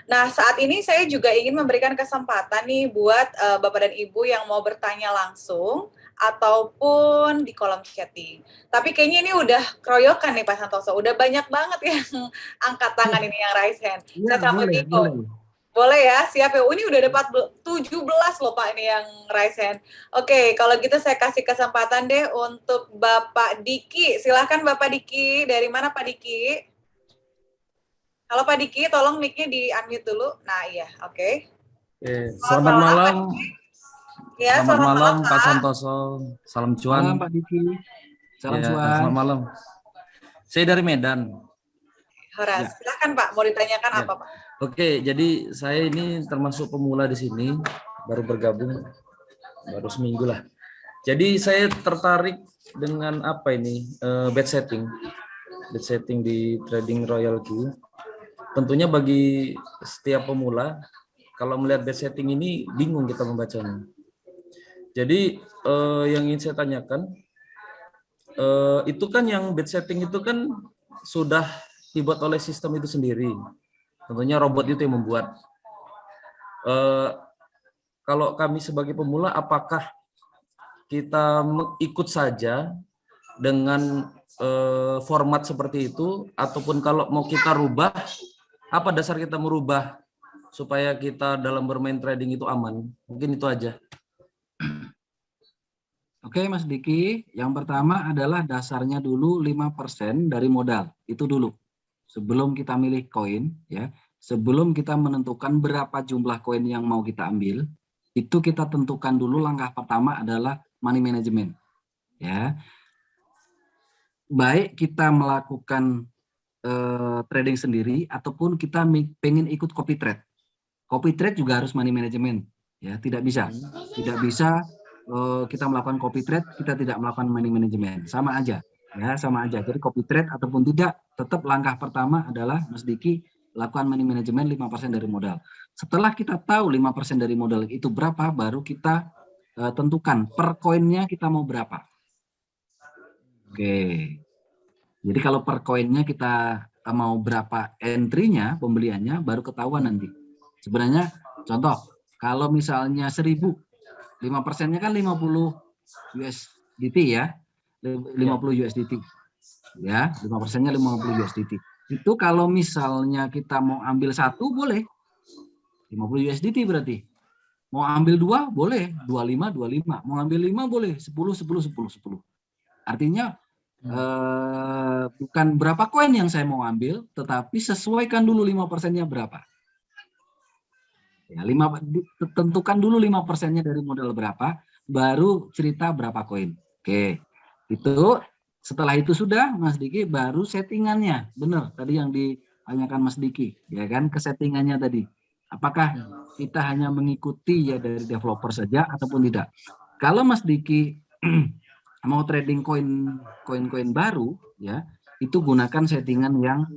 Nah, saat ini saya juga ingin memberikan kesempatan nih buat Bapak dan Ibu yang mau bertanya langsung ataupun di kolom chatting. Tapi kayaknya ini udah keroyokan nih Pak Santoso. Udah banyak banget yang angkat tangan ini yang raise hand. Iya, Saya sampai boleh, boleh. bingung. Boleh ya, siap ya. Oh, ini udah ada 17 loh Pak ini yang raise hand. Oke, kalau gitu saya kasih kesempatan deh untuk Bapak Diki. Silahkan Bapak Diki. Dari mana Pak Diki? Halo Pak Diki, tolong mic-nya di-unmute dulu. Nah iya, oke. Selamat malam. Ya, selamat malam Pak. Pak Santoso. Salam cuan. Malam Pak Diki. Salam Ya, cuan. selamat malam. Saya dari Medan. Horas, silakan Pak. Mau ditanyakan Ya. apa Pak? Oke, jadi saya ini termasuk pemula di sini, baru bergabung, baru seminggu lah. Jadi saya tertarik dengan apa ini, bet setting di trading Royal Q. Tentunya bagi setiap pemula, kalau melihat bet setting ini bingung kita membacanya. Jadi yang ingin saya tanyakan, itu kan yang bet setting itu kan sudah dibuat oleh sistem itu sendiri. Tentunya robot itu yang membuat. Kalau kami sebagai pemula, apakah kita ikut saja dengan format seperti itu, ataupun kalau mau kita rubah, apa dasar kita merubah supaya kita dalam bermain trading itu aman? Mungkin itu aja. Oke Mas Diki, yang pertama adalah dasarnya dulu 5% dari modal. Itu dulu. Sebelum kita milih koin, ya, sebelum kita menentukan berapa jumlah koin yang mau kita ambil, itu kita tentukan dulu langkah pertama adalah money management. Ya. Baik kita melakukan trading sendiri ataupun kita pengen ikut copy trade. Copy trade juga harus money management, ya, tidak bisa kita melakukan copy trade, kita tidak melakukan money management, sama aja, ya, sama aja. Jadi copy trade ataupun tidak, tetap langkah pertama adalah Mas Diki lakukan money management 5% dari modal. Setelah kita tahu 5% dari modal itu berapa, baru kita tentukan per koinnya kita mau berapa. Oke, jadi kalau per koinnya kita mau berapa entry-nya, pembeliannya, baru ketahuan nanti. Sebenarnya contoh, kalau misalnya 1000, 5%-nya kan 50 USDT ya, 50 USDT. Ya, 5%-nya 50 USDT. Itu kalau misalnya kita mau ambil satu boleh, 50 USDT berarti. Mau ambil dua boleh, 25. Mau ambil 5 boleh, 10. Artinya bukan berapa koin yang saya mau ambil, tetapi sesuaikan dulu 5%-nya berapa. Ya, tentukan dulu 5%-nya dari modal berapa, baru cerita berapa koin. Oke, itu setelah itu sudah Mas Diki, baru settingannya. Benar tadi yang ditanyakan Mas Diki, ya kan, kesettingannya tadi. Apakah kita hanya mengikuti ya dari developer saja ataupun tidak? Kalau Mas Diki mau trading koin baru, ya, itu gunakan settingan yang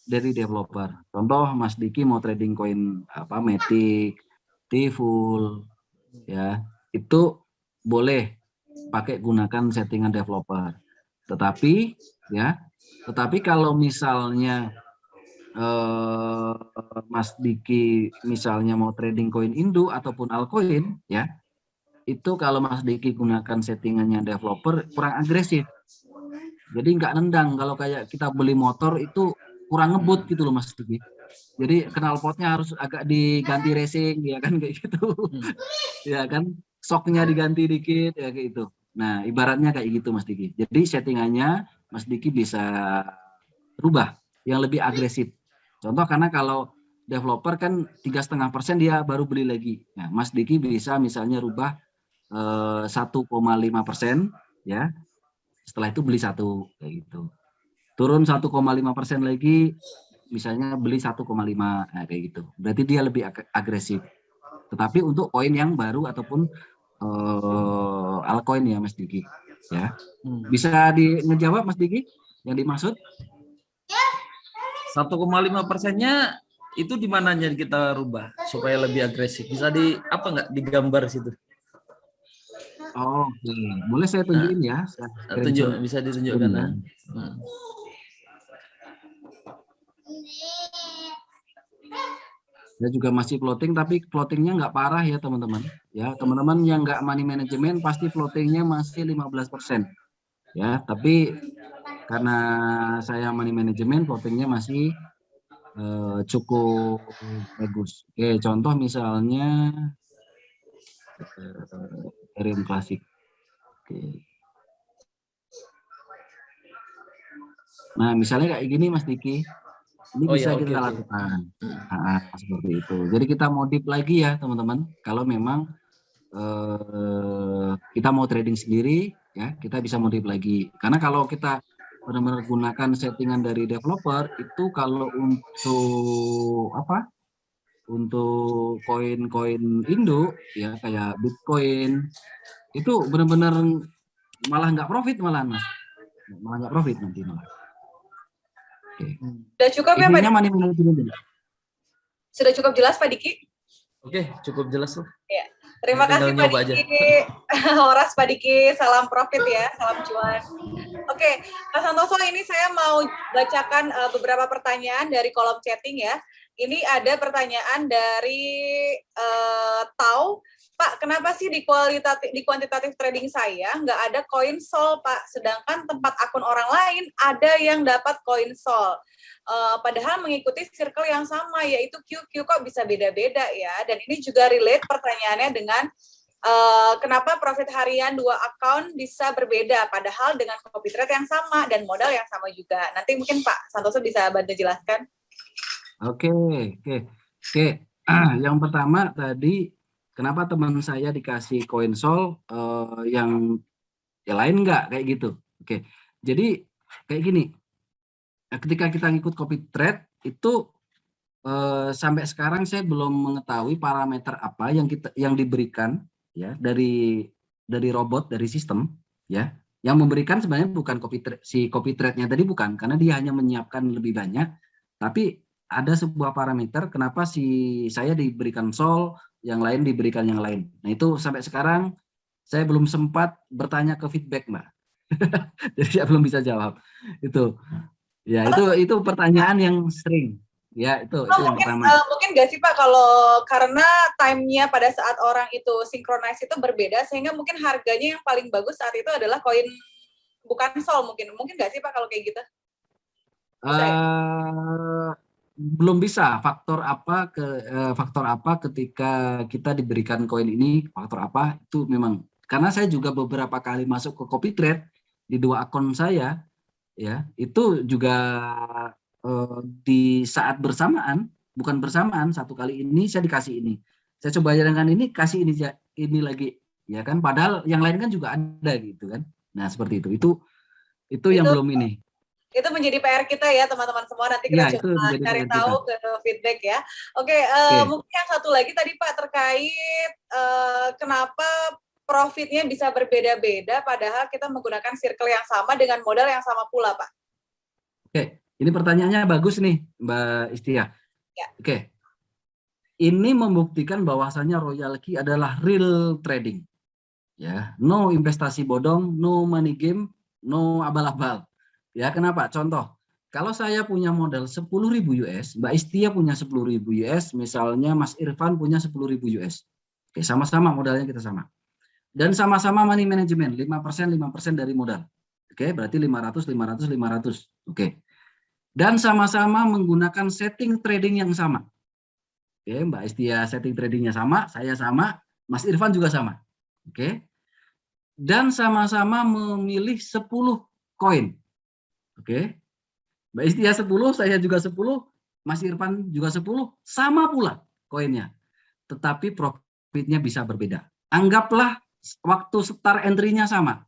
dari developer. Contoh Mas Diki mau trading koin apa, Matic, T-Full, ya, itu boleh pakai gunakan settingan developer. Tetapi kalau misalnya Mas Diki misalnya mau trading koin Indo ataupun altcoin, ya, itu kalau Mas Diki gunakan settingannya developer kurang agresif. Jadi nggak nendang. Kalau kayak kita beli motor itu kurang ngebut gitu loh Mas Diki. Jadi knalpotnya harus agak diganti racing, ya kan, kayak gitu. Ya kan, shocknya diganti dikit, ya kayak gitu. Nah, ibaratnya kayak gitu Mas Diki. Jadi settingannya Mas Diki bisa rubah yang lebih agresif. Contoh, karena kalau developer kan 3,5% dia baru beli lagi. Nah, Mas Diki bisa misalnya rubah 1,5%, ya. Setelah itu beli satu, kayak gitu. Turun 1,5% lagi, misalnya beli 1,5, nah, kayak gitu. Berarti dia lebih agresif. Tetapi untuk koin yang baru ataupun altcoin ya Mas Diki, ya. Bisa ngejawab Mas Diki yang dimaksud? 1,5%-nya itu di mananya kita rubah supaya lebih agresif? Bisa digambar situ? Oh, oke. Boleh saya tunjukin ya? Bisa ditunjukkan. Ya. Dia juga masih floating, tapi floatingnya nggak parah ya teman-teman. Ya, teman-teman yang nggak money management pasti floatingnya masih 15%. Ya, tapi karena saya money management, floatingnya masih cukup bagus. Oke, contoh misalnya Ethereum klasik. Oke. Nah, misalnya kayak gini Mas Diki, ini Oh bisa ya, oke kita oke. lakukan. Seperti itu. Jadi kita modif lagi ya teman-teman. Kalau memang kita mau trading sendiri, ya kita bisa modif lagi. Karena kalau kita benar-benar gunakan settingan dari developer, itu kalau untuk apa? Untuk koin-koin Indo, ya kayak Bitcoin, itu benar-benar malah nggak profit malahan Mas. Malah nggak profit nanti malah. Oke. Sudah cukup ya Pak Intinya Diki? money management. Sudah cukup jelas Pak Diki? Oke, cukup jelas loh. Ya. Terima Tinggal kasih Pak nyoba aja. Diki. Horas Pak Diki, salam profit ya, salam cuan. Oke, Mas Santoso, ini saya mau bacakan beberapa pertanyaan dari kolom chatting ya. Ini ada pertanyaan dari Tau. Pak, kenapa sih di kuantitatif trading saya nggak ada koin sol, Pak? Sedangkan tempat akun orang lain ada yang dapat koin sol. Padahal mengikuti circle yang sama, yaitu QQ, kok bisa beda-beda ya? Dan ini juga relate pertanyaannya dengan kenapa profit harian dua account bisa berbeda, padahal dengan copy trade yang sama dan modal yang sama juga. Nanti mungkin Pak Santoso bisa bantu jelaskan. Oke. Yang pertama tadi, kenapa teman saya dikasih koin sol yang lain nggak kayak gitu? Oke, jadi kayak gini. Ketika kita ngikut copy trade itu sampai sekarang saya belum mengetahui parameter apa yang diberikan ya dari robot, dari sistem ya. Yang memberikan sebenarnya bukan copy trade-nya tadi, bukan, karena dia hanya menyiapkan lebih banyak, tapi ada sebuah parameter kenapa saya diberikan sol, yang lain diberikan yang lain. Nah, itu sampai sekarang saya belum sempat bertanya ke feedback, Mbak. Jadi saya belum bisa jawab. Itu. Ya, itu pertanyaan yang sering. Ya, itu yang pertama. Mungkin nggak sih Pak, kalau karena time-nya pada saat orang itu synchronize itu berbeda, sehingga mungkin harganya yang paling bagus saat itu adalah koin bukan sol, mungkin nggak sih Pak kalau kayak gitu? Belum bisa. Faktor apa ketika kita diberikan koin ini, faktor apa itu memang, karena saya juga beberapa kali masuk ke copy trade di dua akun saya, ya itu juga di saat bersamaan, bukan bersamaan, satu kali ini saya dikasih ini, saya coba jalankan ini, kasih ini lagi, ya kan, padahal yang lain kan juga ada gitu kan. Nah, seperti itu yang belum ini. Itu menjadi PR kita ya teman-teman semua, nanti kita Ya, coba cari tahu ke feedback ya. Oke. Mungkin yang satu lagi tadi Pak terkait kenapa profitnya bisa berbeda-beda padahal kita menggunakan circle yang sama dengan modal yang sama pula Pak. Oke, ini pertanyaannya bagus nih Mbak Istia. Ya. Oke, ini membuktikan bahwasannya Royal Key adalah real trading. Ya, no investasi bodong, no money game, no abal-abal. Ya, kenapa? Contoh, kalau saya punya modal 10.000 US, Mbak Istia punya 10.000 US, misalnya Mas Irfan punya 10.000 US. Oke, sama-sama modalnya kita sama. Dan sama-sama money management, 5% dari modal. Oke, berarti 500. Oke. Dan sama-sama menggunakan setting trading yang sama. Oke, Mbak Istia setting tradingnya sama, saya sama, Mas Irfan juga sama. Oke. Dan sama-sama memilih 10 koin. Oke. Mbak Istia 10, saya juga 10, Mas Irfan juga 10, sama pula koinnya. Tetapi profitnya bisa berbeda. Anggaplah waktu start entry-nya sama.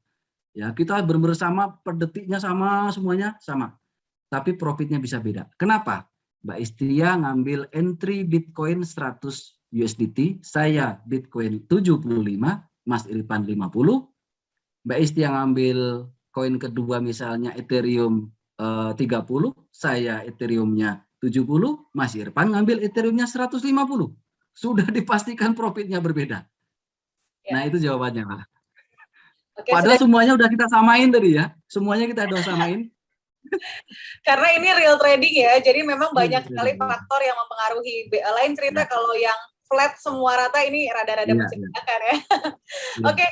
Ya, kita bersama, per detiknya sama, semuanya sama. Tapi profitnya bisa beda. Kenapa? Mbak Istia ngambil entry Bitcoin 100 USDT, saya Bitcoin 75, Mas Irfan 50. Mbak Istia ngambil koin kedua misalnya Ethereum 30, saya Ethereum-nya 70, Mas Irfan ngambil Ethereum-nya 150. Sudah dipastikan profitnya berbeda. Ya. Nah, itu jawabannya, Pak. Oke, padahal semuanya udah kita samain tadi ya. Semuanya kita udah samain. Karena ini real trading ya, jadi memang banyak sekali Iya, faktor yang mempengaruhi. Lain cerita kalau yang flat semua rata ini rada-rada iya, iya, mencurigakan ya. iya. Oke,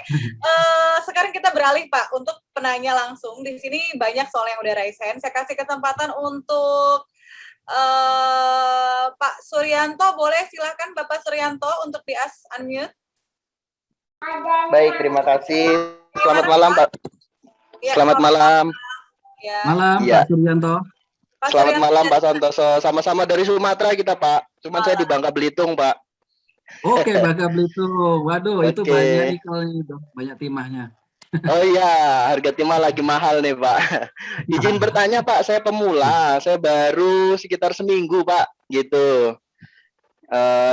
sekarang kita beralih Pak untuk penanya langsung. Di sini banyak soal yang udah raise hand. Saya kasih kesempatan untuk Pak Suryanto, boleh silahkan Bapak Suryanto untuk unmute. Baik, terima kasih. Selamat malam, Pak. Ya, Selamat malam. Ya. Malam, Iya. Pak Suryanto. Pak Selamat Suryanto. malam, Pak Santoso. Sama-sama dari Sumatera kita, Pak. Cuman saya di Bangka Belitung, Pak. Oke, Bangka Belitung. Waduh, itu Oke. banyak nikelnya itu, banyak timahnya. Oh iya, harga timah lagi mahal nih, Pak. Izin bertanya, Pak. Saya pemula. Saya baru sekitar seminggu, Pak. Gitu.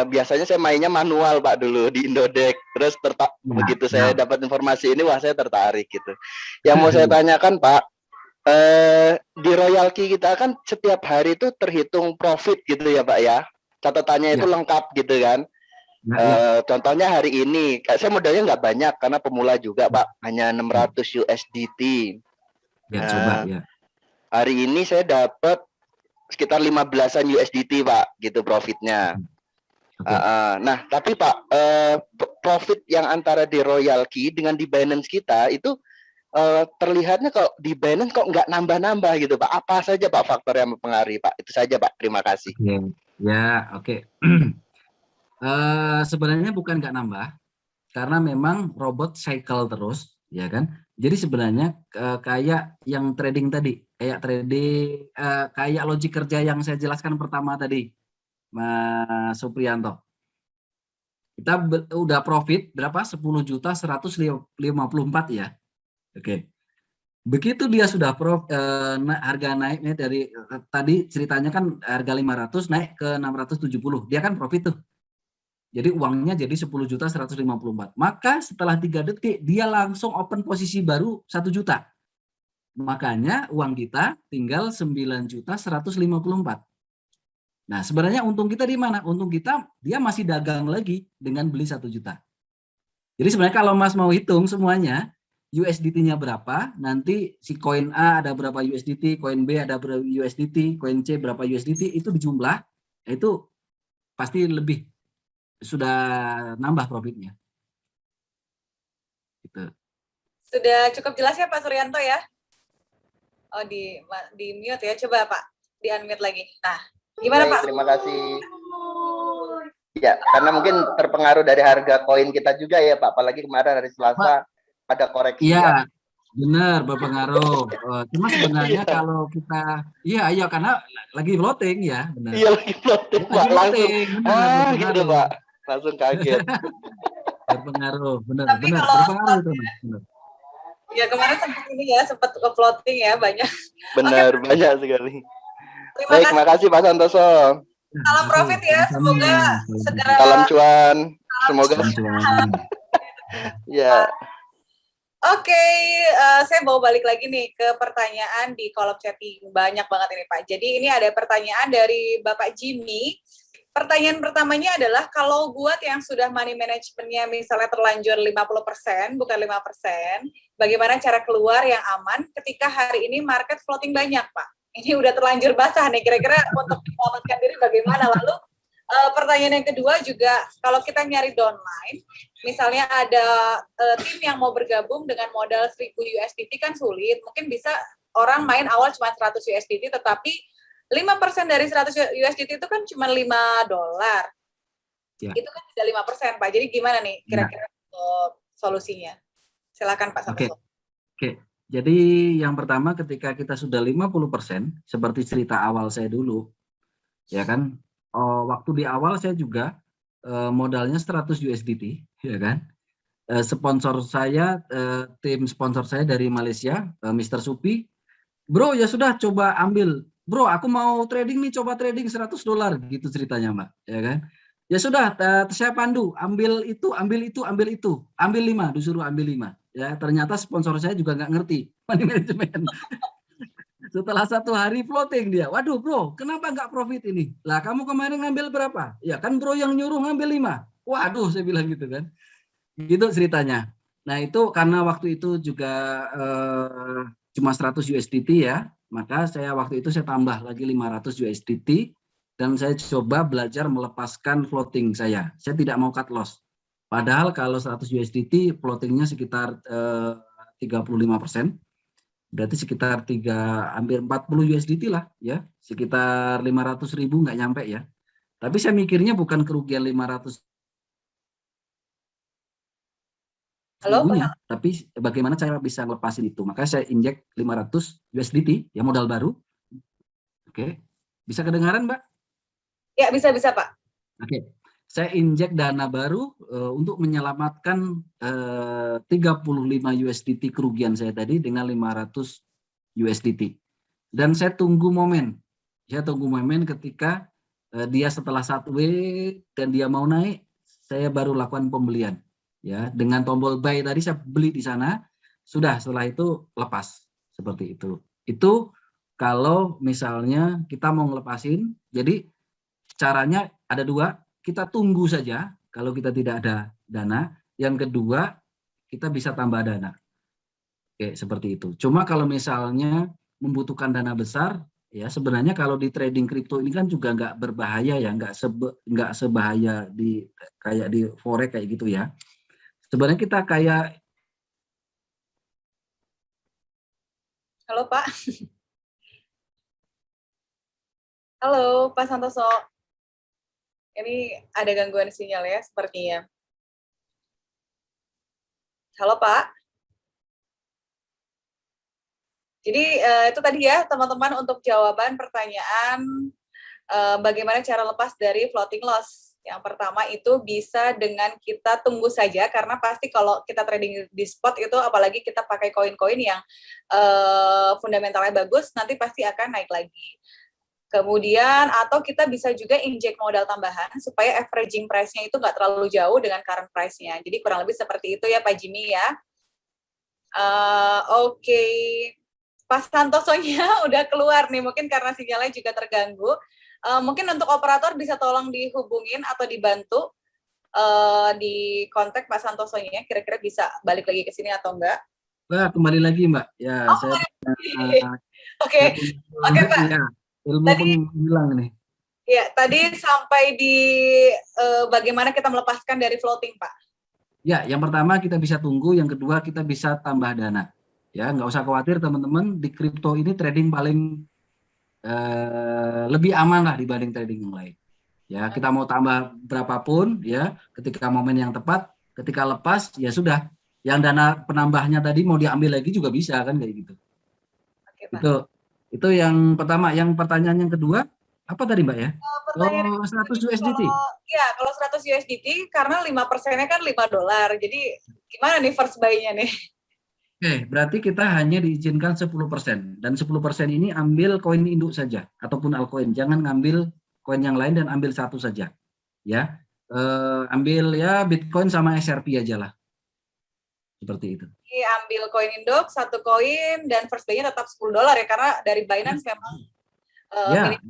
Biasanya saya mainnya manual, Pak, dulu di Indodex. Terus begitu saya dapat informasi ini, wah saya tertarik gitu. Yang mau saya tanyakan, Pak, di royalty kita kan setiap hari itu terhitung profit gitu ya, Pak ya. Catatannya itu lengkap gitu kan. Contohnya hari ini, saya modalnya nggak banyak karena pemula juga, Pak, hanya 600 USDT. Ya, coba ya. Hari ini saya dapat sekitar 15-an USDT, Pak, gitu profitnya. Nah, tapi Pak, profit yang antara di royalty dengan di Binance kita itu terlihatnya kok di Binance kok nggak nambah-nambah gitu, Pak. Apa saja, Pak, faktor yang mempengaruhi, Pak? Itu saja, Pak. Terima kasih. Ya, oke. Sebenarnya bukan nggak nambah, karena memang robot cycle terus, ya kan? Jadi sebenarnya kayak yang trading tadi, kayak logik kerja yang saya jelaskan pertama tadi, Mas Supriyanto. Kita udah profit berapa? 10.154 ya. Oke. Begitu dia sudah harga naiknya dari tadi ceritanya kan harga 500 naik ke 670. Dia kan profit tuh. Jadi uangnya jadi 10.154. Maka setelah 3 detik dia langsung open posisi baru 1 juta. Makanya uang kita tinggal 9.154. Nah, sebenarnya untung kita di mana? Untung kita dia masih dagang lagi dengan beli 1 juta. Jadi sebenarnya kalau Mas mau hitung semuanya, USDT-nya berapa, nanti si koin A ada berapa USDT, koin B ada berapa USDT, koin C berapa USDT, itu dijumlah, itu pasti lebih sudah nambah profitnya. Gitu. Sudah cukup jelas ya Pak Suryanto ya? Oh, di mute ya. Coba Pak, di unmute lagi. Nah, gimana Pak? Terima kasih. Ya, karena mungkin terpengaruh dari harga koin kita juga ya, Pak. Apalagi kemarin hari Selasa ada koreksi. Iya, benar, berpengaruh. Cuma sebenarnya kalau kita, iya karena lagi floating ya, benar. Iya, lagi floating, Pak. Langsung, gitu, Pak. Langsung kaget. Berpengaruh, benar berpengaruh itu, Mas. Benar. Ya kemarin sempat ke floating ya banyak. Benar, banyak sekali. Baik, terima kasih Pak Santoso. Salam profit ya, semoga segera. Salam cuan, semoga. Ya. Oke, saya mau balik lagi nih ke pertanyaan di kolom chatting. Banyak banget ini Pak. Jadi ini ada pertanyaan dari Bapak Jimmy. Pertanyaan pertamanya adalah kalau buat yang sudah money management-nya misalnya terlanjur 50%, bukan 5%, bagaimana cara keluar yang aman ketika hari ini market floating banyak, Pak? Ini udah terlanjur basah nih, kira-kira untuk menyelamatkan diri bagaimana? Lalu pertanyaan yang kedua juga, kalau kita nyari downline, misalnya ada tim yang mau bergabung dengan modal 1.000 USDT kan sulit, mungkin bisa orang main awal cuma 100 USDT, tetapi 5% dari 100 USDT itu kan cuma $5. Ya. Itu kan tidak 5%, Pak. Jadi gimana nih kira-kira solusinya? Silakan Pak Santoso. Oke. Jadi yang pertama ketika kita sudah 50%, seperti cerita awal saya dulu, ya kan, waktu di awal saya juga modalnya 100 USDT, ya kan. Sponsor saya, tim sponsor saya dari Malaysia, Mr. Supi, bro ya sudah coba ambil, bro aku mau trading nih, coba trading $100 gitu ceritanya Mbak, ya kan. Ya sudah, saya pandu, ambil itu, ambil 5, disuruh ambil 5. Ya, ternyata sponsor saya juga nggak ngerti money management. Setelah 1 hari floating dia, waduh bro, kenapa nggak profit ini? Lah kamu kemarin ngambil berapa? Ya kan bro yang nyuruh ngambil 5. Waduh, saya bilang gitu kan. Gitu ceritanya. Nah itu karena waktu itu juga cuma 100 USDT ya, maka waktu itu saya tambah lagi 500 USDT dan saya coba belajar melepaskan floating saya. Saya tidak mau cut loss. Padahal kalau 100 USDT floatingnya sekitar 35%. Berarti sekitar hampir 40 USDT lah ya, sekitar 500.000 nggak nyampe ya. Tapi saya mikirnya bukan kerugian 500 ribunya, tapi bagaimana cara bisa ngelepasin itu. Maka saya injek 500 USDT ya, modal baru. Oke, bisa kedengaran Mbak? Ya, bisa Pak. Oke, saya injek dana baru untuk menyelamatkan 35 USDT kerugian saya tadi dengan 500 USDT. Dan saya tunggu momen. Saya tunggu momen ketika dia setelah 1W dan dia mau naik, saya baru lakukan pembelian. Ya, dengan tombol buy tadi saya beli di sana, sudah setelah itu lepas seperti itu. Itu kalau misalnya kita mau ngelepasin, jadi caranya ada dua, kita tunggu saja kalau kita tidak ada dana. Yang kedua, kita bisa tambah dana. Oke, seperti itu. Cuma kalau misalnya membutuhkan dana besar, ya sebenarnya kalau di trading kripto ini kan juga nggak berbahaya ya, nggak sebahaya kayak di forex kayak gitu ya. Sebenarnya kita kayak. Halo Pak. Halo Pak Santoso. Ini ada gangguan sinyal ya sepertinya. Halo Pak. Jadi itu tadi ya teman-teman untuk jawaban pertanyaan bagaimana cara lepas dari floating loss. Yang pertama itu bisa dengan kita tunggu saja, karena pasti kalau kita trading di spot itu, apalagi kita pakai koin-koin yang fundamentalnya bagus, nanti pasti akan naik lagi. Kemudian, atau kita bisa juga injek modal tambahan supaya averaging price-nya itu nggak terlalu jauh dengan current price-nya. Jadi kurang lebih seperti itu ya Pak Jimmy ya. Oke. Pak Santosonya udah keluar nih, mungkin karena sinyalnya juga terganggu. Mungkin untuk operator bisa tolong dihubungin atau dibantu di kontak Pak Santosonya, kira-kira bisa balik lagi ke sini atau enggak? Mbak, kembali lagi Mbak. Ya, saya. Oke, Pak. Ya, ilmu penghilang nih. Ya, tadi sampai di bagaimana kita melepaskan dari floating, Pak. Ya, yang pertama kita bisa tunggu, yang kedua kita bisa tambah dana. Ya, nggak usah khawatir teman-teman, di kripto ini trading paling lebih aman lah dibanding trading yang lain. Ya, kita mau tambah berapapun ya, ketika momen yang tepat, ketika lepas ya sudah. Yang dana penambahnya tadi mau diambil lagi juga bisa kan kayak gitu. Oke, Pak. Itu yang pertama. Yang pertanyaan yang kedua apa tadi Mbak ya? 100 USDT. Iya, kalau 100 USDT karena 5%-nya kan $5. Jadi gimana nih first buy-nya nih? Oke, berarti kita hanya diizinkan 10%. Dan 10% ini ambil koin induk saja ataupun altcoin. Jangan ngambil koin yang lain dan ambil satu saja. Ya. Ambil ya Bitcoin sama XRP aja lah. Seperti itu. Ambil koin induk, satu koin, dan first buy-nya tetap $10 ya, karena dari Binance memang minimal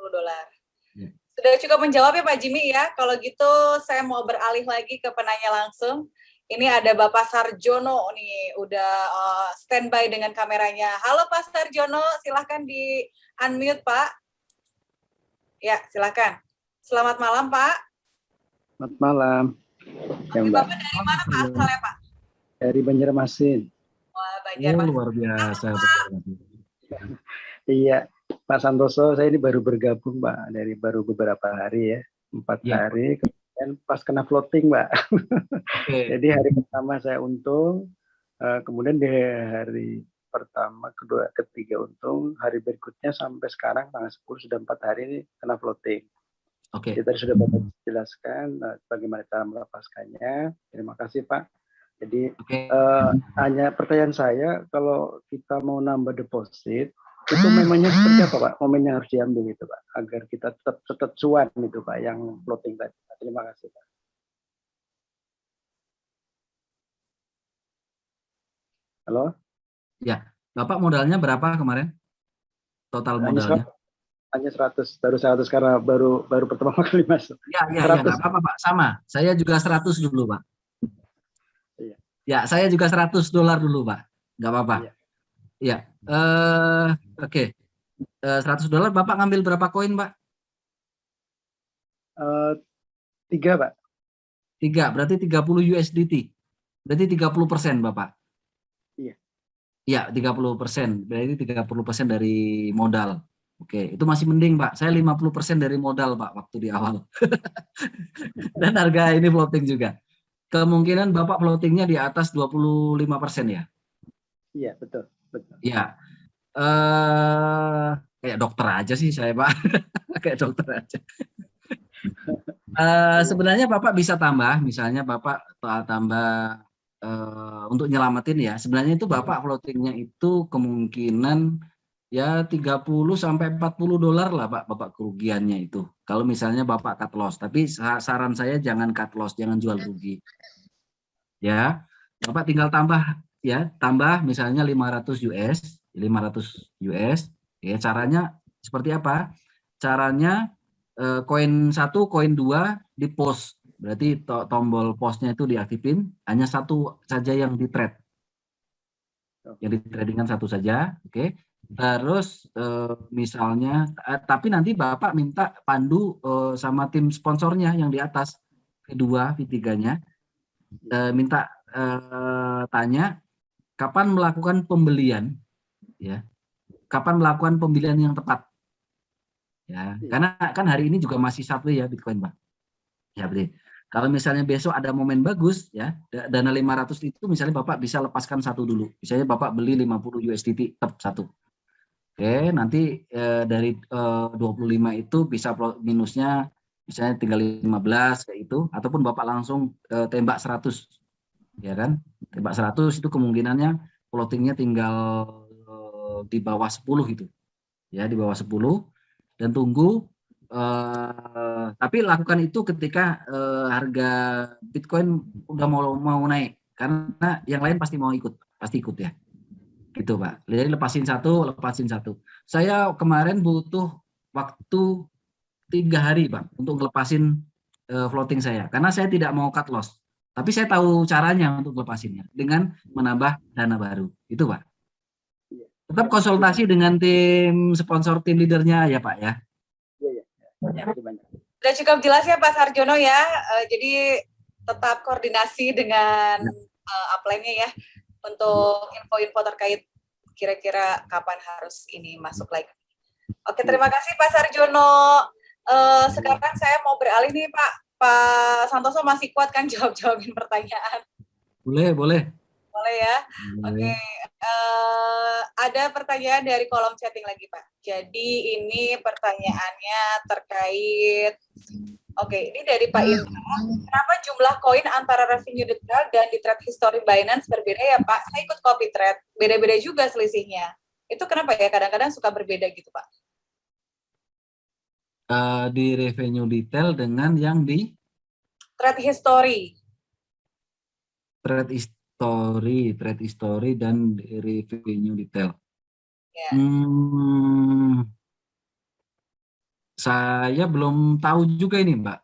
$10. Ya. Sudah cukup menjawab ya Pak Jimmy ya. Kalau gitu saya mau beralih lagi ke penanya langsung. Ini ada Bapak Sarjono nih, udah standby dengan kameranya. Halo Pak Sarjono, silahkan di unmute Pak. Ya, silahkan. Selamat malam Pak. Selamat malam. Oke, Bapak dari mana Pak asalnya Pak? Dari Banjarmasin. Wah, Banjarmasin. Luar biasa. Iya, Pak Santoso, saya ini baru bergabung Pak, dari baru beberapa hari ya, 4 hari. Dan pas kena floating, Mbak. Okay. Jadi hari pertama saya untung, kemudian di hari pertama, kedua, ketiga untung, hari berikutnya sampai sekarang tanggal 10 sudah 4 hari ini kena floating. Jadi tadi sudah Bapak jelaskan bagaimana cara melepaskannya. Terima kasih Pak. Jadi hanya pertanyaan saya, kalau kita mau nambah deposit, itu momennya seperti apa Pak? Momen yang harus diambil itu Pak, agar kita tetap cuan itu Pak, yang floating tadi. Terima kasih Pak. Halo? Ya, Bapak modalnya berapa kemarin? Total modalnya? Hanya 100, baru 100 karena baru pertama kali masuk. Ya, nggak apa-apa Pak, sama. Saya juga 100 dulu Pak. Iya. Ya, saya juga $100 dulu Pak. Nggak apa-apa. Iya. Oke. $100 Bapak ngambil berapa koin, Pak? 3, Pak. 3, berarti 30 USDT. Berarti 30% Bapak. Iya. Iya, 30%. Berarti 30% dari modal. Oke, itu masih mending, Pak. Saya 50% dari modal, Pak, waktu di awal. Dan harga ini floating juga. Kemungkinan Bapak floatingnya di atas 25% ya? Iya, betul. Iya. Kayak dokter aja sih saya, Pak. Kayak dokter aja. Sebenarnya Bapak bisa tambah, misalnya Bapak tambah untuk nyelamatin ya. Sebenarnya itu Bapak floatingnya itu kemungkinan ya 30 sampai $40 lah Pak, Bapak kerugiannya itu. Kalau misalnya Bapak cut loss, tapi saran saya jangan cut loss, jangan jual rugi. Ya, Bapak tinggal tambah ya, tambah misalnya 500 US. Ya, caranya seperti apa? Caranya koin 1, koin 2 di post. Berarti tombol postnya itu diaktifin, hanya satu saja yang di trade. Yang di tradingan satu saja, oke. Terus misalnya, tapi nanti Bapak minta pandu sama tim sponsornya yang di atas, V2, V3-nya, minta tanya kapan melakukan pembelian, ya, kapan melakukan pembelian yang tepat. Ya, karena kan hari ini juga masih sideways ya Bitcoin, Pak. Ya, berarti kalau misalnya besok ada momen bagus ya, dana 500 itu misalnya Bapak bisa lepaskan satu dulu. Misalnya Bapak beli 50 USDT tetap satu. Oke, nanti dari 25 itu bisa minusnya misalnya tinggal 15 kayak itu, ataupun Bapak langsung tembak 100. Ya kan? Tembak 100 itu kemungkinannya floatingnya tinggal di bawah 10 itu. Ya, di bawah 10. Dan tunggu, tapi lakukan itu ketika harga Bitcoin udah mau naik, karena yang lain pasti mau ikut, ya, gitu Pak. Jadi lepasin satu. Saya kemarin butuh waktu 3 hari Pak untuk ngelepasin floating saya, karena saya tidak mau cut loss, tapi saya tahu caranya untuk lepasinnya dengan menambah dana baru, itu Pak. Tetap konsultasi dengan tim sponsor, tim leadernya ya Pak ya. Iya. Sudah cukup jelas ya Pak Sarjono ya. Jadi tetap koordinasi dengan upline-nya ya untuk info-info terkait kira-kira kapan harus ini masuk lagi. Oke, terima kasih Pak Sarjono. Sekarang saya mau beralih nih Pak Santoso, masih kuat kan jawabin pertanyaan? Boleh ya. Oke. Ada pertanyaan dari kolom chatting lagi Pak. Jadi ini pertanyaannya terkait, ini dari Pak Indra. Kenapa jumlah koin antara revenue detail dan di trade history Binance berbeda ya Pak? Saya ikut copy trade, beda-beda juga selisihnya. Itu kenapa ya? Kadang-kadang suka berbeda gitu Pak. Di revenue detail dengan yang di trade history. Trade history dan revenue detail. Ya. Saya belum tahu juga ini, Mbak.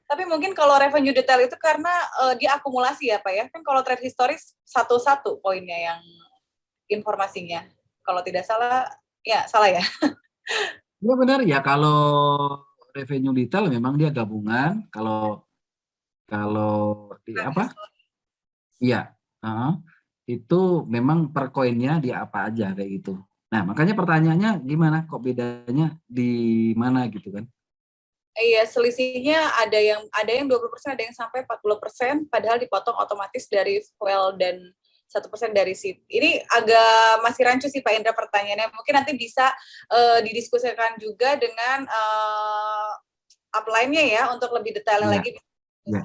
Tapi mungkin kalau revenue detail itu karena diakumulasi ya, Pak ya. Kan kalau trade history satu-satu poinnya yang informasinya. Kalau tidak salah, ya salah ya. Ya benar ya, kalau revenue detail memang dia gabungan. Kalau di apa? Iya. Itu memang per koinnya di apa aja kayak gitu. Nah, makanya pertanyaannya gimana kok bedanya di mana gitu kan? Iya, selisihnya ada yang 20%, ada yang sampai 40%, padahal dipotong otomatis dari fuel dan 1% dari seed. Ini agak masih rancu sih Pak Indra pertanyaannya. Mungkin nanti bisa didiskusikan juga dengan upline-nya ya untuk lebih detail lagi. Ya.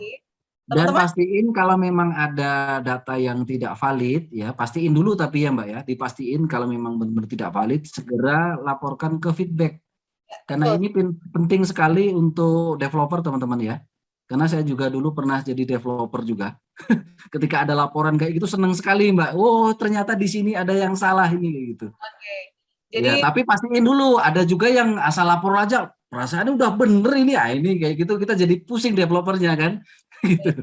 Dan pastiin kalau memang ada data yang tidak valid, ya pastiin dulu tapi ya Mbak ya, dipastiin kalau memang benar-benar tidak valid, segera laporkan ke feedback. Karena ini penting sekali untuk developer teman-teman ya. Karena saya juga dulu pernah jadi developer juga. Ketika ada laporan kayak gitu senang sekali Mbak. Oh ternyata di sini ada yang salah ini gitu. Oke. Jadi, ya tapi pastiin dulu. Ada juga yang asal lapor aja. Perasaannya udah bener ini ya ini kayak gitu kita jadi pusing developernya kan. Gitu.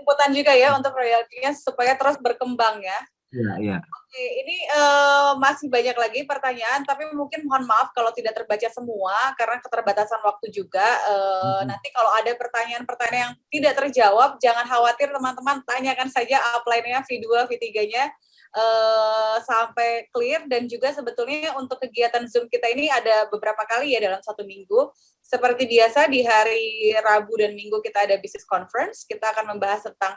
Inputan juga ya untuk royaltinya supaya terus berkembang ya. Iya, iya. Oke, Ini masih banyak lagi pertanyaan, tapi mungkin mohon maaf kalau tidak terbaca semua karena keterbatasan waktu juga. Nanti kalau ada pertanyaan-pertanyaan yang tidak terjawab, jangan khawatir teman-teman, tanyakan saja upline-nya, V2, V3-nya sampai clear. Dan juga sebetulnya untuk kegiatan Zoom kita ini ada beberapa kali ya dalam 1 minggu. Seperti biasa di hari Rabu dan Minggu kita ada business conference, kita akan membahas tentang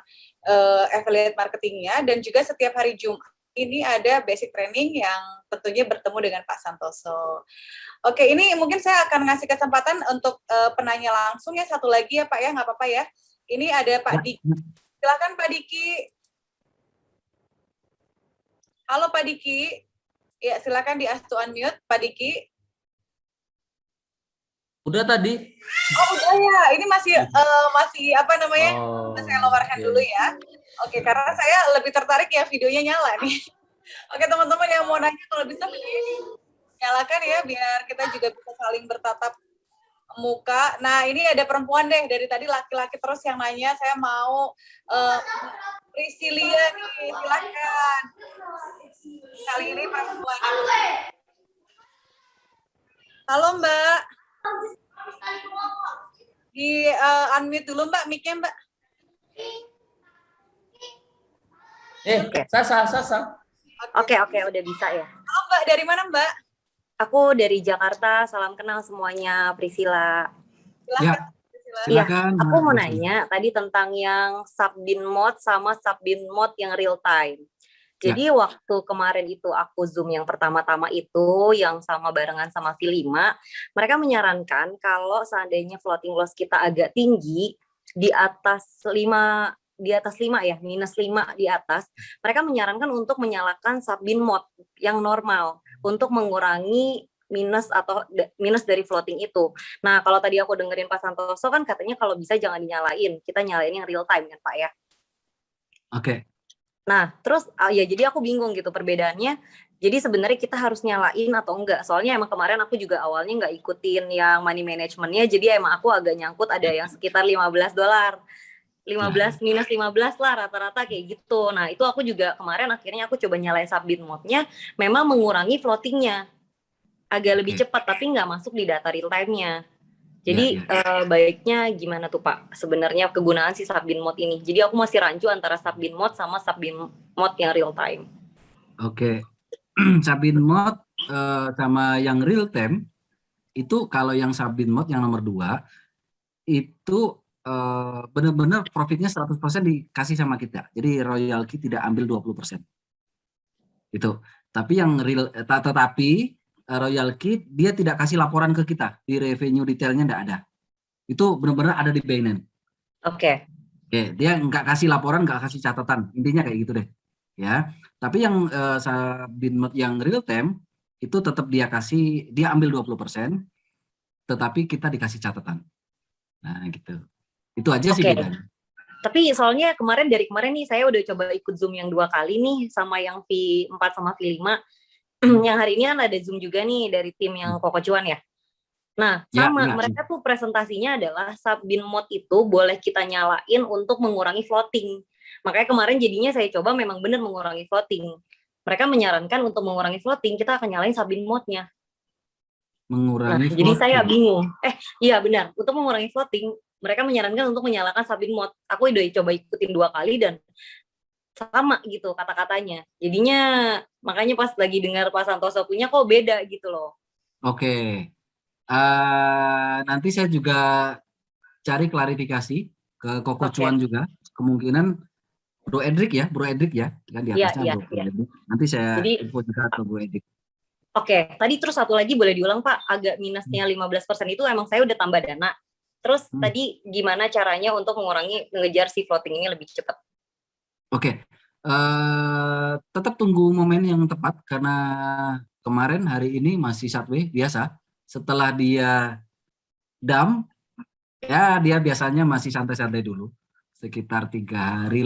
affiliate marketingnya, dan juga setiap hari Jumat ini ada basic training yang tentunya bertemu dengan Pak Santoso. Oke, ini mungkin saya akan ngasih kesempatan untuk penanya langsung ya, satu lagi ya Pak ya, nggak apa-apa ya. Ini ada Pak Diki. Silakan Pak Diki. Halo Pak Diki. Ya, silakan di-ask to unmute Pak Diki. Udah tadi? Oh udah ya, ini masih apa namanya? Saya lower hand dulu ya. Oke, karena saya lebih tertarik ya videonya nyala nih. Oke teman-teman yang mau nanya, kalau bisa videonya nyalakan ya, biar kita juga bisa saling bertatap muka. Nah ini ada perempuan deh, dari tadi laki-laki terus yang nanya. Saya mau Priscilia nih, silakan. Kali ini perempuan. Halo Mbak. Di unmute dulu Mbak, mic-nya Mbak. Sasa. Oke, udah bisa ya. Halo Mbak, dari mana Mbak? Aku dari Jakarta, salam kenal semuanya, Priscilla. Silakan. Iya, aku mau nanya tadi tentang yang subbin mode sama subbin mode yang real time. Jadi waktu kemarin itu aku Zoom yang pertama-tama itu, yang sama barengan sama V5, mereka menyarankan kalau seandainya floating loss kita agak tinggi, di atas 5 ya, minus 5 di atas, mereka menyarankan untuk menyalakan subbin mode yang normal untuk mengurangi minus atau minus dari floating itu. Nah, kalau tadi aku dengerin Pak Santoso kan katanya kalau bisa jangan dinyalain, kita nyalain yang real time kan Pak ya? Oke. Nah, terus ya jadi aku bingung gitu perbedaannya. Jadi sebenarnya kita harus nyalain atau enggak? Soalnya emang kemarin aku juga awalnya nggak ikutin yang money managementnya, jadi emang aku agak nyangkut ada yang sekitar $15. 15 minus 15 lah rata-rata kayak gitu. Nah, itu aku juga kemarin akhirnya aku coba nyalain subbin mode-nya, memang mengurangi floating-nya. Agak lebih cepat tapi nggak masuk di data real time-nya. Jadi baiknya gimana tuh Pak sebenarnya kegunaan si subbin mode ini? Jadi aku masih rancu antara subbin mode sama subbin mode yang real time. Oke. Subbin mode sama yang real time itu, kalau yang subbin mode yang nomor 2 itu benar-benar profitnya 100% dikasih sama kita. Jadi royalty tidak ambil 20%. Itu. Tapi yang real tetapi royalty dia tidak kasih laporan ke kita, di revenue detailnya enggak ada. Itu benar-benar ada di Binance. Oke. Oke, dia nggak kasih laporan, nggak kasih catatan, intinya kayak gitu deh, ya. Tapi yang subbin mode yang real time itu tetap dia ambil 20%, tetapi kita dikasih catatan. Nah gitu. Itu aja sih bedanya. Tapi soalnya dari kemarin nih saya udah coba ikut Zoom yang 2 kali nih sama yang V4 sama V5. Yang hari ini kan ada Zoom juga nih dari tim yang Koko Cuan ya. Nah, mereka tuh presentasinya adalah subbin mode itu boleh kita nyalain untuk mengurangi floating. Makanya kemarin jadinya saya coba memang benar mengurangi floating. Mereka menyarankan untuk mengurangi floating kita akan nyalain subbin mode-nya. Mengurangi floating. Jadi saya bingung. Iya benar, untuk mengurangi floating mereka menyarankan untuk menyalakan subbin mode. Aku udah coba ikutin 2 kali dan sama gitu kata-katanya. Jadinya makanya pas lagi dengar Pak Santoso punya kok beda gitu loh. Oke. Nanti saya juga cari klarifikasi ke Koko Cuan juga. Kemungkinan Bro Edric ya kan di atasnya Bro Edric. Nanti saya info juga ke Bro Edric. Oke, tadi terus satu lagi boleh diulang Pak, agak minusnya 15% itu emang saya udah tambah dana. Terus tadi gimana caranya untuk mengejar si floating ini lebih cepat? Oke, tetap tunggu momen yang tepat karena kemarin hari ini masih sideways biasa. Setelah dia dump, ya dia biasanya masih santai-santai dulu, sekitar 3 hari.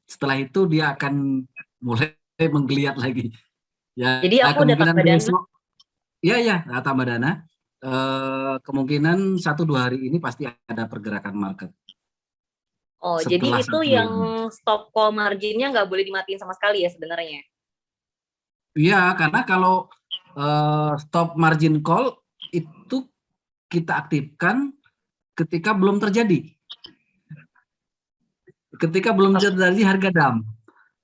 Setelah itu dia akan mulai menggeliat lagi. Ya, jadi aku udah tambah dana. Iya, tambah dana. Kemungkinan 1-2 hari ini pasti ada pergerakan market. Oh, jadi itu yang stop call marginnya nggak boleh dimatiin sama sekali ya sebenarnya? Iya, karena kalau stop margin call itu kita aktifkan ketika belum terjadi. Ketika belum terjadi harga dump.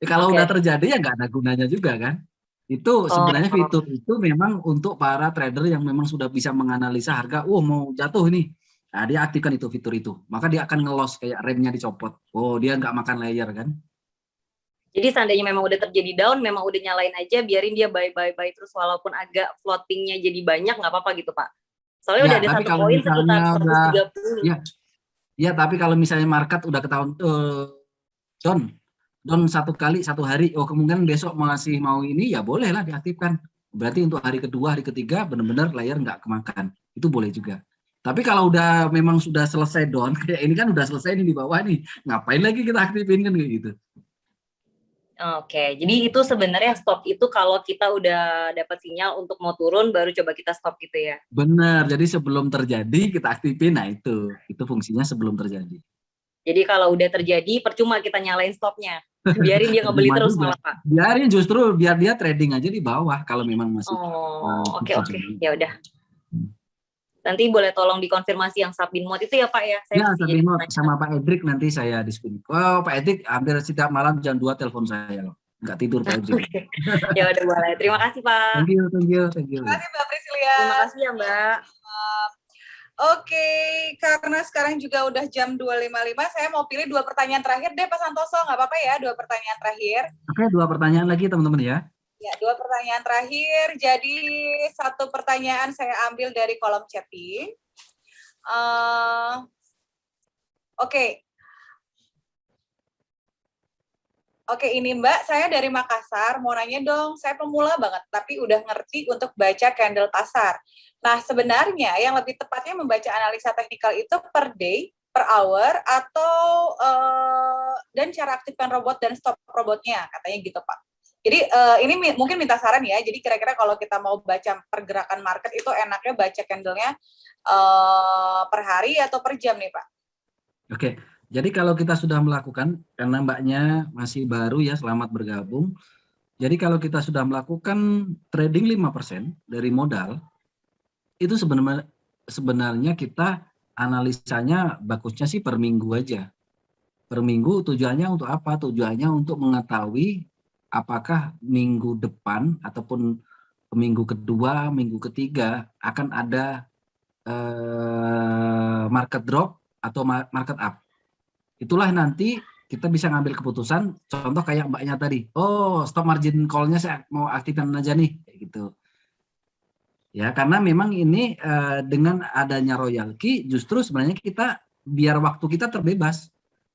Kalau udah terjadi ya nggak ada gunanya juga kan. Itu sebenarnya fitur itu memang untuk para trader yang memang sudah bisa menganalisa harga, mau jatuh ini. Nah, dia aktifkan itu fitur itu. Maka dia akan ngelos kayak remnya dicopot. Oh, dia nggak makan layer kan. Jadi seandainya memang udah terjadi down, memang udah nyalain aja, biarin dia buy terus walaupun agak floatingnya jadi banyak, nggak apa-apa gitu Pak. Soalnya udah ada satu poin sekitar 130. Ya, tapi kalau misalnya market udah ketahuan down satu kali satu hari, kemungkinan besok masih mau ini, ya bolehlah diaktifkan. Berarti untuk hari kedua, hari ketiga benar-benar layer nggak kemakan. Itu boleh juga. Tapi kalau udah memang sudah selesai down, kayak ini kan udah selesai nih di bawah nih, ngapain lagi kita aktifin kan kayak gitu. Oke, jadi itu sebenarnya stop itu kalau kita udah dapat sinyal untuk mau turun baru coba kita stop gitu ya? Benar, jadi sebelum terjadi kita aktifin, nah itu fungsinya sebelum terjadi. Jadi kalau udah terjadi percuma kita nyalain stopnya, biarin dia ngebeli terus malah Pak. Biarin justru biar dia trading aja di bawah kalau memang masih. Oke, ya udah. Nanti boleh tolong dikonfirmasi yang Sabin Mod itu ya Pak ya. Ya, Sabin Mod sama Pak Edric nanti saya diskusi. Pak Edric hampir setiap malam jam 2 telepon saya loh. Nggak tidur Pak Edric. Ya udah boleh. Terima kasih Pak. Thank you. Terima kasih Mbak Priscilia. Terima kasih ya Mbak. Oke, karena sekarang juga udah jam 2.55, saya mau pilih 2 pertanyaan terakhir deh Pak Santoso, nggak apa-apa ya 2 pertanyaan terakhir. Oke, 2 pertanyaan lagi teman-teman ya. Ya, 2 pertanyaan terakhir. Jadi 1 pertanyaan saya ambil dari kolom chatting. Oke, ini Mbak, saya dari Makassar. Mau nanya dong, saya pemula banget, tapi udah ngerti untuk baca candle pasar. Nah, sebenarnya yang lebih tepatnya membaca analisa teknikal itu per day, per hour, atau dan cara aktifkan robot dan stop robotnya, katanya gitu Pak. Jadi ini mungkin minta saran ya, jadi kira-kira kalau kita mau baca pergerakan market itu enaknya baca candlenya per hari atau per jam nih Pak? Oke, jadi kalau kita sudah melakukan, karena Mbaknya masih baru ya, selamat bergabung. Jadi kalau kita sudah melakukan trading 5% dari modal, itu sebenarnya kita analisanya bagusnya sih per minggu aja. Per minggu tujuannya untuk apa? Tujuannya untuk mengetahui apakah minggu depan ataupun minggu kedua, minggu ketiga akan ada market drop atau market up. Itulah nanti kita bisa ngambil keputusan, contoh kayak Mbaknya tadi, stop margin call-nya saya mau aktifkan aja nih, kayak gitu. Ya, karena memang ini dengan adanya royalty justru sebenarnya kita biar waktu kita terbebas.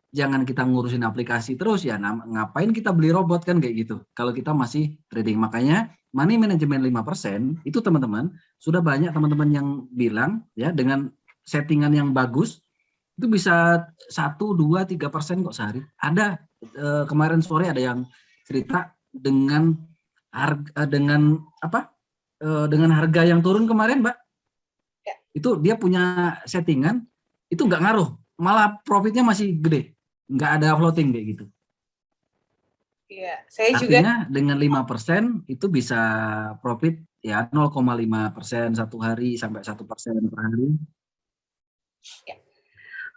Jangan kita ngurusin aplikasi terus ya, ngapain kita beli robot kan kayak gitu. Kalau kita masih trading, makanya money management 5% itu teman-teman, sudah banyak teman-teman yang bilang ya dengan settingan yang bagus, itu bisa 1, 2, 3% kok sehari. Ada kemarin sore ada yang cerita dengan harga yang turun kemarin, Mbak. Ya. Itu dia punya settingan, itu nggak ngaruh, malah profitnya masih gede, nggak ada floating kayak gitu. Iya, saya artinya juga dengan 5% itu bisa profit ya 0,5% satu hari sampai 1% per hari. Ya.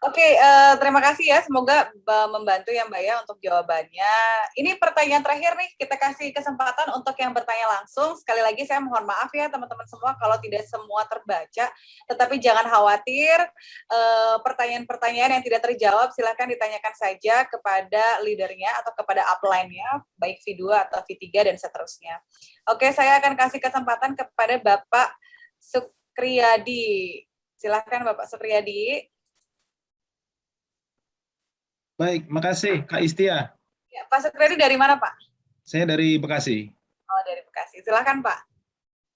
Oke, terima kasih ya. Semoga membantu ya Mbak ya untuk jawabannya. Ini pertanyaan terakhir nih, kita kasih kesempatan untuk yang bertanya langsung. Sekali lagi saya mohon maaf ya teman-teman semua kalau tidak semua terbaca. Tetapi jangan khawatir, pertanyaan-pertanyaan yang tidak terjawab silahkan ditanyakan saja kepada leadernya atau kepada upline-nya, baik V2 atau V3 dan seterusnya. Oke, saya akan kasih kesempatan kepada Bapak Sukriyadi. Silahkan Bapak Sukriyadi. Baik, makasih Kak Istia. Ya, Pak Sukriyadi dari mana Pak? Saya dari Bekasi. Oh, dari Bekasi. Silakan Pak.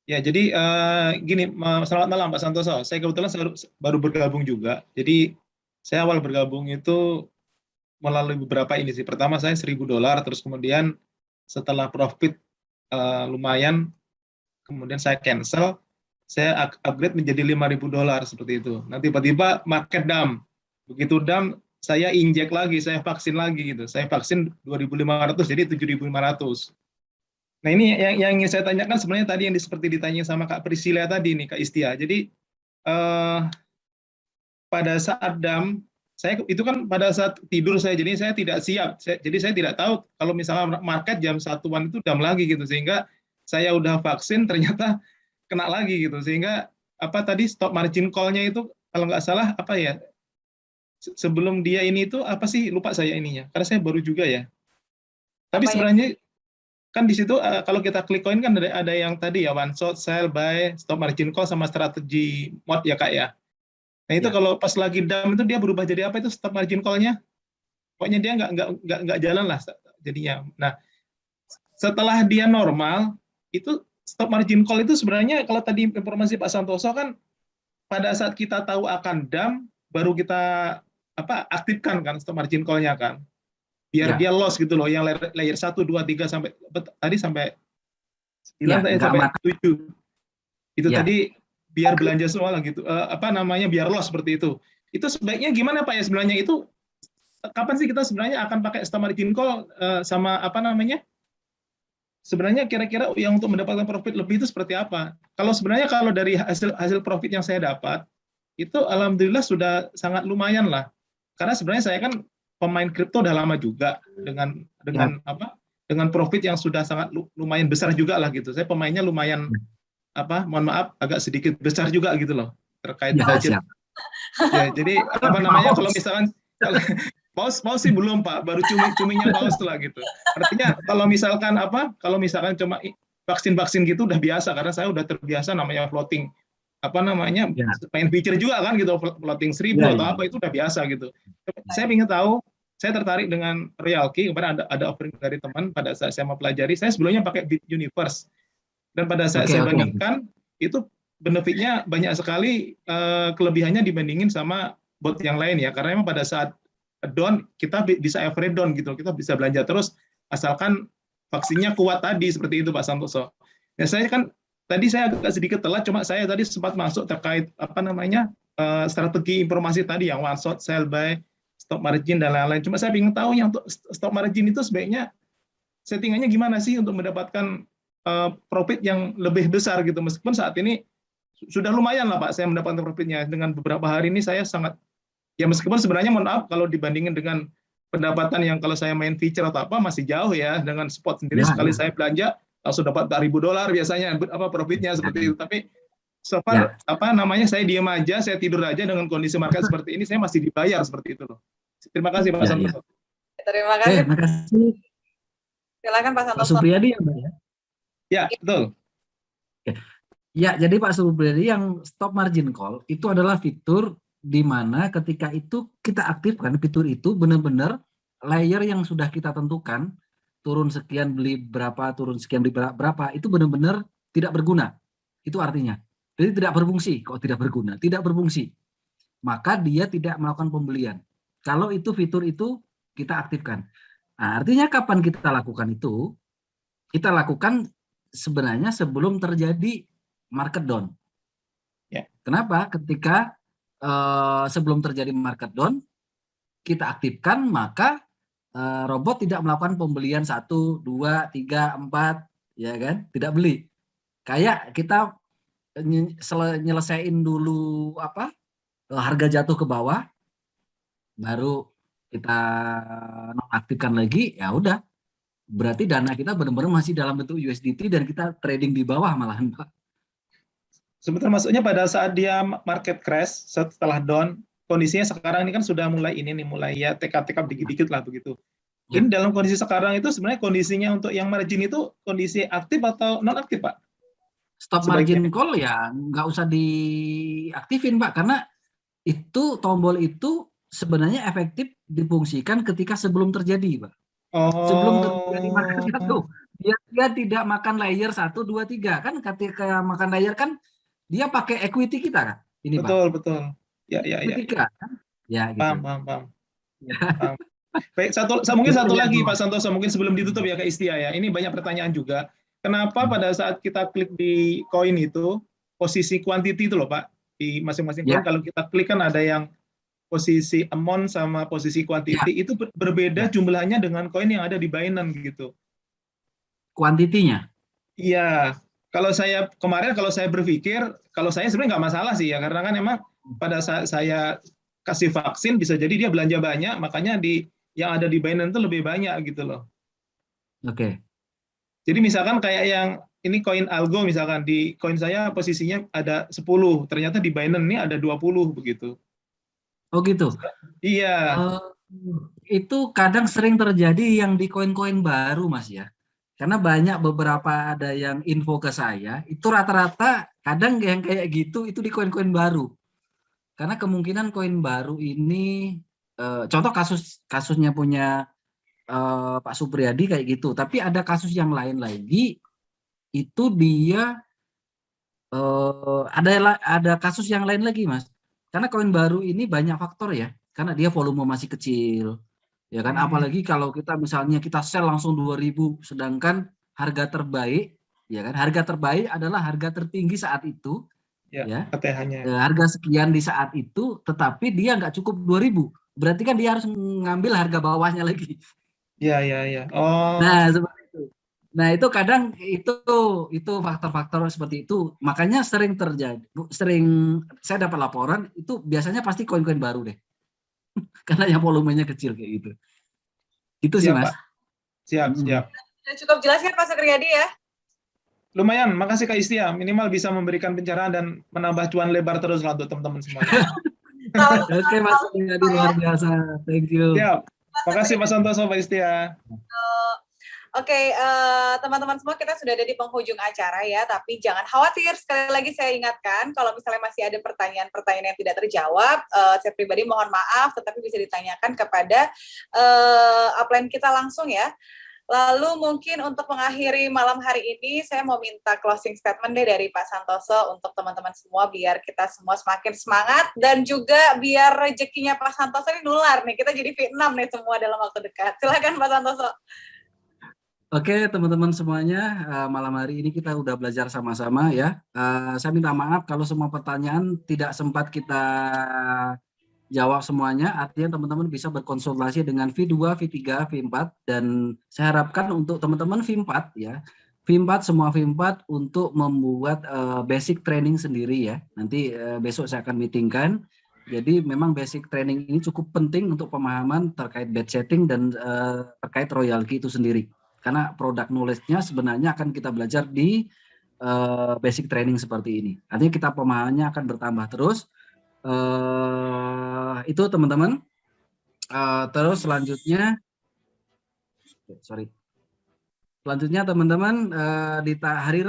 Ya, jadi gini, selamat malam Pak Santoso. Saya kebetulan baru bergabung juga. Jadi saya awal bergabung itu melalui beberapa ini sih. Pertama saya $1.000, terus kemudian setelah profit lumayan, kemudian saya cancel, saya upgrade menjadi $5.000 seperti itu. Nah tiba-tiba market dump. Begitu dump, saya injek lagi, saya vaksin lagi gitu. Saya vaksin 2.500 jadi 7.500. Nah ini yang ingin saya tanyakan sebenarnya tadi yang seperti ditanya sama Kak Priscilla tadi nih, Kak Istia. Jadi pada saat DAM, saya itu kan pada saat tidur saya, jadi saya tidak siap. Jadi saya tidak tahu kalau misalnya market jam 1-an itu DAM lagi gitu, sehingga saya udah vaksin ternyata kena lagi gitu, sehingga apa tadi stop margin call-nya itu kalau nggak salah apa ya, sebelum dia ini itu apa sih, lupa saya ininya, karena saya baru juga ya. Tapi sebenarnya kan di situ kalau kita klik koin kan ada yang tadi ya, one shot, sell, buy, stop margin call sama strategi mode ya Kak ya. Nah itu kalau pas lagi DAM itu dia berubah jadi apa itu stop margin call-nya? Pokoknya dia nggak jalan lah jadinya. Nah setelah dia normal itu stop margin call itu sebenarnya kalau tadi informasi Pak Santoso kan pada saat kita tahu akan DAM baru kita aktifkan kan stop margin call-nya kan. Biar dia loss gitu loh, yang layer 1, 2, 3 sampai tadi sampai 9 sampai 7. Itu tadi biar belanja semua lah gitu. Biar loss seperti itu. Itu sebaiknya gimana Pak ya sebenarnya itu? Kapan sih kita sebenarnya akan pakai stop margin call sama sebenarnya kira-kira yang untuk mendapatkan profit lebih itu seperti apa? Kalau dari hasil profit yang saya dapat itu alhamdulillah sudah sangat lumayan lah. Karena sebenarnya saya kan pemain kripto udah lama juga dengan profit yang sudah sangat lumayan besar juga lah gitu. Saya pemainnya lumayan mohon maaf agak sedikit besar juga gitu loh terkait budget. Ya, jadi kalau misalkan paus sih belum Pak, baru cumi-cuminya paus lah gitu. Artinya kalau misalkan cuma vaksin gitu udah biasa karena saya udah terbiasa namanya floating main feature juga kan gitu, floating 1000 atau apa itu udah biasa gitu. Saya ingin tahu, saya tertarik dengan Realki, kemarin ada offering dari teman pada saat saya mau pelajari, saya sebelumnya pakai Bit Universe. Dan pada saat saya bandingkan, itu benefitnya banyak sekali kelebihannya dibandingin sama bot yang lain ya, karena memang pada saat down, kita bisa average down gitu, kita bisa belanja terus, asalkan vaksinnya kuat tadi, seperti itu Pak Santoso. Ya saya kan, tadi saya agak sedikit telat, cuma saya tadi sempat masuk terkait strategi informasi tadi yang one shot, sell, buy, stop margin dan lain-lain. Cuma saya ingin tahu yang untuk stop margin itu sebaiknya settingannya gimana sih untuk mendapatkan profit yang lebih besar gitu. Meskipun saat ini sudah lumayan lah Pak saya mendapatkan profitnya. Dengan beberapa hari ini saya sangat, ya meskipun sebenarnya mohon maaf kalau dibandingin dengan pendapatan yang kalau saya main feature atau apa masih jauh ya, dengan spot sendiri sekali saya belanja langsung dapat $1.000 biasanya profitnya seperti itu. Tapi so far saya diam aja, saya tidur aja dengan kondisi market seperti ini, saya masih dibayar seperti itu loh. Terima kasih Pak Santoso. Terima kasih. Terima kasih. Silakan Pak Santoso. Pak Supriyadi ya Mbak ya? Ya, betul. Ya, jadi Pak Supriyadi yang stop margin call itu adalah fitur di mana ketika itu kita aktifkan fitur itu benar-benar layer yang sudah kita tentukan turun sekian beli berapa, turun sekian beli berapa, itu benar-benar tidak berguna. Itu artinya. Jadi tidak berfungsi. Kok tidak berguna? Tidak berfungsi. Maka dia tidak melakukan pembelian. Kalau itu fitur itu kita aktifkan. Nah, artinya kapan kita lakukan itu? Kita lakukan sebenarnya sebelum terjadi market down. Ya. Kenapa? Ketika sebelum terjadi market down, kita aktifkan, maka robot tidak melakukan pembelian 1, 2, 3, 4, ya kan? Tidak beli. Kayak kita nyelesain dulu harga jatuh ke bawah, baru kita nonaktifkan lagi, ya udah. Berarti dana kita benar-benar masih dalam bentuk USDT dan kita trading di bawah malahan Pak. Sebentar, maksudnya pada saat dia market crash setelah down, kondisinya sekarang ini kan sudah mulai ya tekap-tekap dikit-dikit lah begitu. Ini dalam kondisi sekarang itu sebenarnya kondisinya untuk yang margin itu kondisi aktif atau non aktif Pak? Stop margin call ya nggak usah diaktifin Pak, karena itu tombol itu sebenarnya efektif difungsikan ketika sebelum terjadi Pak. Sebelum terjadi market jatuh, dia tidak makan layer 1, 2, 3 kan, ketika makan layer kan dia pakai equity kita kan, ini betul, Pak. Betul. Ya. Kita, kan? Ya, gitu. Paham. Paham. Baik, mungkin satu lagi Pak Santoso, mungkin sebelum ditutup ya Kak Istia ya. Ini banyak pertanyaan juga. Kenapa pada saat kita klik di koin itu posisi quantity itu loh Pak, di masing-masing koin kalau kita klik kan ada yang posisi amount sama posisi quantity itu berbeda jumlahnya dengan koin yang ada di Binance gitu. Kuantitinya? Iya, kalau saya kemarin kalau saya berpikir, kalau saya sebenarnya nggak masalah sih ya, karena kan emang pada saat saya kasih vaksin bisa jadi dia belanja banyak, makanya yang ada di Binance itu lebih banyak gitu loh. Oke. Jadi misalkan kayak yang ini koin Algo misalkan di koin saya posisinya ada 10, ternyata di Binance ini ada 20 begitu. Oh gitu. Iya. Itu kadang sering terjadi yang di koin-koin baru, Mas ya. Karena banyak beberapa ada yang info ke saya, itu rata-rata kadang yang kayak gitu itu di koin-koin baru. Karena kemungkinan koin baru ini, contoh kasusnya punya Pak Supriyadi kayak gitu. Tapi ada kasus yang lain lagi, itu dia ada kasus yang lain lagi, Mas. Karena koin baru ini banyak faktor ya. Karena dia volume masih kecil, ya kan. Apalagi kalau kita misalnya kita sell langsung 2000, sedangkan harga terbaik, ya kan, harga terbaik adalah harga tertinggi saat itu, ya, KTH-nya. harga sekian di saat itu, tetapi dia nggak cukup 2000, berarti kan dia harus mengambil harga bawahnya lagi. Iya. Oh. Nah, seperti itu. Nah, itu kadang itu faktor-faktor seperti itu, makanya sering saya dapat laporan itu biasanya pasti koin-koin baru deh. Karena yang volumenya kecil kayak gitu. Itu sih, Mas. Pak. Siap. Cukup jelas kan Pak Supriyadi ya? Lumayan, makasih Kak Istia. Minimal bisa memberikan pencerahan dan menambah cuan lebar terus lah untuk teman-teman semuanya. Oke, Mas Supriyadi, luar biasa. Thank you. Siap. Makasih Mas Santoso, Pak Istia. Oke, teman-teman semua, kita sudah ada di penghujung acara ya, tapi jangan khawatir, sekali lagi saya ingatkan, kalau misalnya masih ada pertanyaan-pertanyaan yang tidak terjawab, saya pribadi mohon maaf, tetapi bisa ditanyakan kepada upline kita langsung ya. Lalu mungkin untuk mengakhiri malam hari ini, saya mau minta closing statement deh dari Pak Santoso untuk teman-teman semua, biar kita semua semakin semangat, dan juga biar rezekinya Pak Santoso ini nular nih, kita jadi V6 nih semua dalam waktu dekat. Silakan Pak Santoso. Oke, teman-teman semuanya, malam hari ini kita udah belajar sama-sama ya. Saya minta maaf kalau semua pertanyaan tidak sempat kita jawab semuanya, artinya teman-teman bisa berkonsultasi dengan V2, V3, V4, dan saya harapkan untuk teman-teman V4 ya, V4 semua V4 untuk membuat basic training sendiri ya. Nanti besok saya akan meetingkan. Jadi memang basic training ini cukup penting untuk pemahaman terkait bet setting dan terkait royalty itu sendiri. Karena produk knowledge-nya sebenarnya akan kita belajar di basic training seperti ini. Artinya kita pemahamannya akan bertambah terus. Itu teman-teman. Terus selanjutnya teman-teman, di hari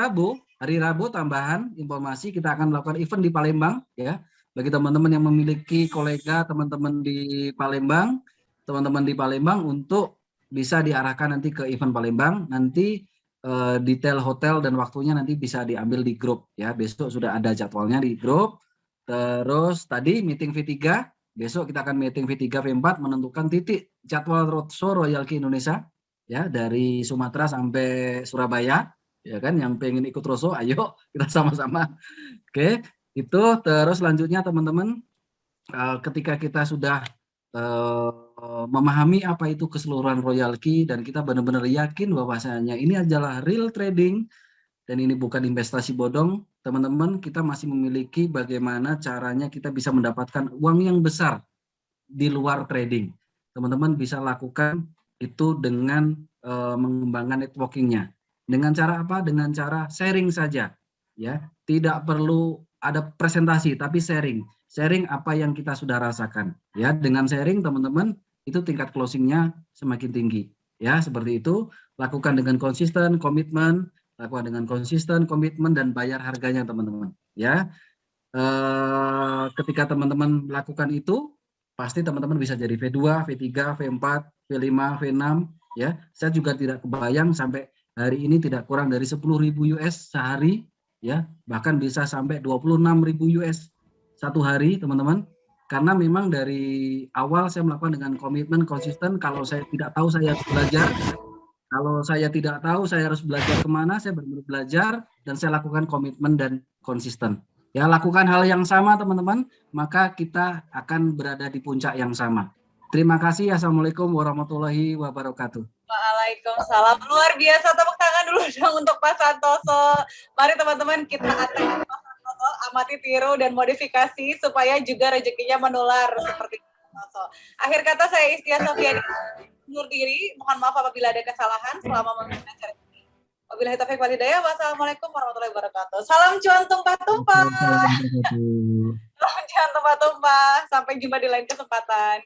Rabu tambahan informasi, kita akan melakukan event di Palembang ya. Bagi teman-teman yang memiliki kolega teman-teman di Palembang untuk bisa diarahkan nanti ke event Palembang. Nanti detail hotel dan waktunya nanti bisa diambil di grup ya. Besok sudah ada jadwalnya di grup. Terus tadi meeting V3, besok kita akan meeting V3 V4 menentukan titik jadwal roadshow Royalty Indonesia ya, dari Sumatera sampai Surabaya ya kan. Yang pengen ikut roadshow ayo kita sama-sama. Oke, itu. Terus selanjutnya teman-teman, ketika kita sudah memahami apa itu keseluruhan royalty dan kita benar-benar yakin bahwasanya ini adalah real trading dan ini bukan investasi bodong, teman-teman, kita masih memiliki bagaimana caranya kita bisa mendapatkan uang yang besar di luar trading. Teman-teman bisa lakukan itu dengan mengembangkan networking-nya. Dengan cara apa? Dengan cara sharing saja ya. Tidak perlu ada presentasi tapi sharing apa yang kita sudah rasakan ya. Dengan sharing teman-teman itu tingkat closingnya semakin tinggi ya. Seperti itu. Lakukan dengan konsisten, komitmen, dan bayar harganya teman-teman ya. Ketika teman-teman melakukan itu, pasti teman-teman bisa jadi V2, V3, V4, V5, V6 ya. Saya juga tidak kebayang sampai hari ini tidak kurang dari 10.000 US sehari ya, bahkan bisa sampai 26.000 US satu hari teman-teman. Karena memang dari awal saya melakukan dengan komitmen konsisten. Kalau saya tidak tahu saya harus belajar, kalau saya tidak tahu saya harus belajar kemana, saya benar-benar belajar dan saya lakukan komitmen dan konsisten ya. Lakukan hal yang sama teman-teman, maka kita akan berada di puncak yang sama. Terima kasih. Assalamualaikum warahmatullahi wabarakatuh. Waalaikumsalam. Luar biasa, tepuk tangan tangan dulu dong untuk Pak Santoso. Mari teman-teman kita atas Pak Santoso, amati, tiru, dan modifikasi supaya juga rezekinya menular seperti Pak Santoso. Akhir kata saya Istia Sofiani undur diri. Mohon maaf apabila ada kesalahan selama menggunakan acara ini. Wabillahi taufiq wal hidayah. Wassalamualaikum warahmatullahi wabarakatuh. Salam cuan tumpah-tumpah. Salam cuan tumpah-tumpah. Sampai jumpa di lain kesempatan.